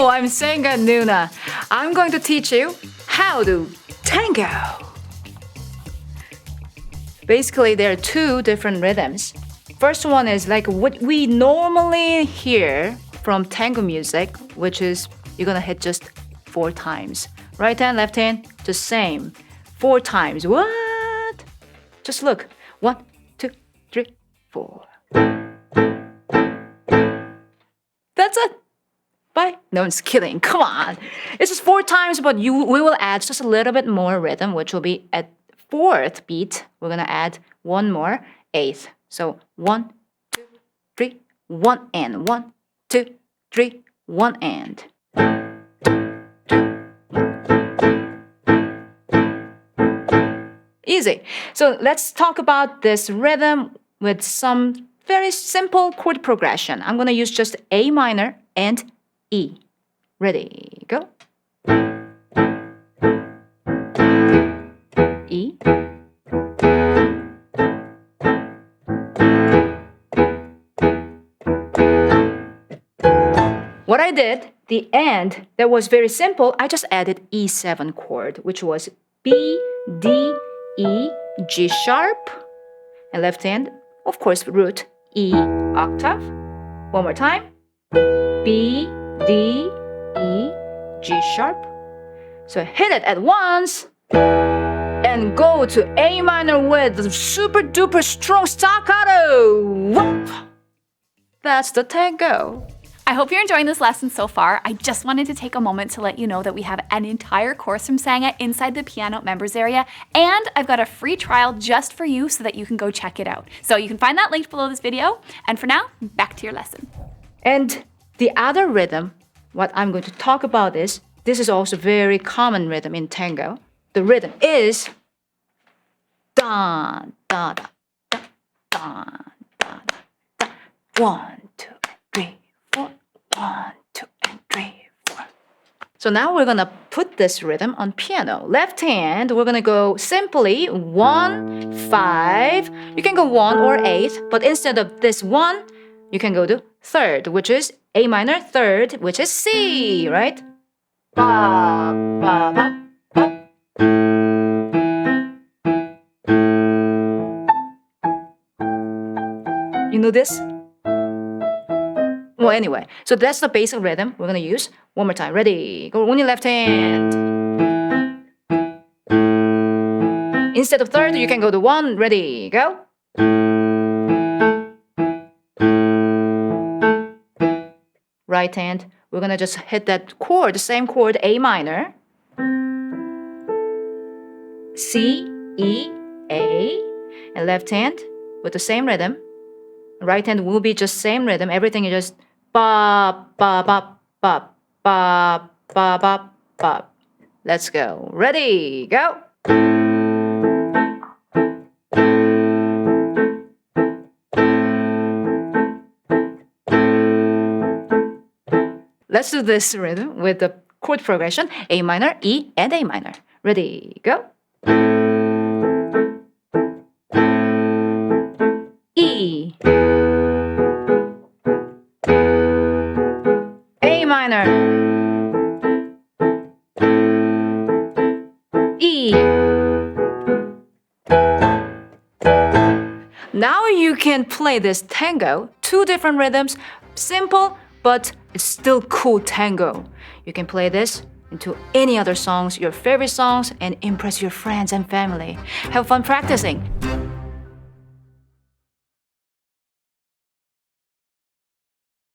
Hello, I'm Sangah Noona. I'm going to teach you how to tango. Basically, there are two different rhythms. First one is like what we normally hear from tango music, which is you're gonna hit just 4 times. Right hand, left hand, just same. 4 times. What? Just look. 1, 2, 3, 4. That's it. Bye. No, I'm just kidding. Come on. It's just 4 times, but we will add just a little bit more rhythm, which will be at 4th beat. We're gonna add one more 8th. So 1, 2, 3, 1 and 1, 2, 3, 1 and. Easy. So let's talk about this rhythm with some very simple chord progression. I'm gonna use just A minor and E. Ready, go. E. What I did, the end, that was very simple. I just added E7 chord, which was B, D, E, G sharp, and left hand, of course, root, E, octave. One more time. B, D, E, G sharp. So hit it at once and go to A minor with the super duper strong staccato. Whoop. That's the tango. I hope you're enjoying this lesson so far. I just wanted to take a moment to let you know that we have an entire course from Sangah inside the Pianote members area, and I've got a free trial just for you so that you can go check it out. So you can find that linked below this video. And for now, back to your lesson. And the other rhythm, what I'm going to talk about is, this is also very common rhythm in tango. The rhythm is da da da da da da da. 1, 2, 3, 4. 1, 2, 3, 4. So now we're gonna put this rhythm on piano. Left hand, we're gonna go simply 1, 5. You can go 1 or 8, but instead of this 1, you can go to 3rd, which is A minor, 3rd, which is C, right? Ba, ba, ba, ba. You know this? Well, anyway, so that's the basic rhythm we're gonna use. One more time. Ready? Go on your left hand. Instead of 3rd, you can go to 1. Ready? Go. Right hand, we're gonna just hit that chord, the same chord, A minor. C, E, A. And left hand with the same rhythm. Right hand will be just same rhythm. Everything is just ba, ba, ba, ba, ba, ba, ba, ba. Let's go. Ready? Go. Let's do this rhythm with the chord progression A minor, E, and A minor. Ready? Go. E. A minor. E. Now you can play this tango, 2 different rhythms, simple, but it's still cool tango. You can play this into any other songs, your favorite songs, and impress your friends and family. Have fun practicing.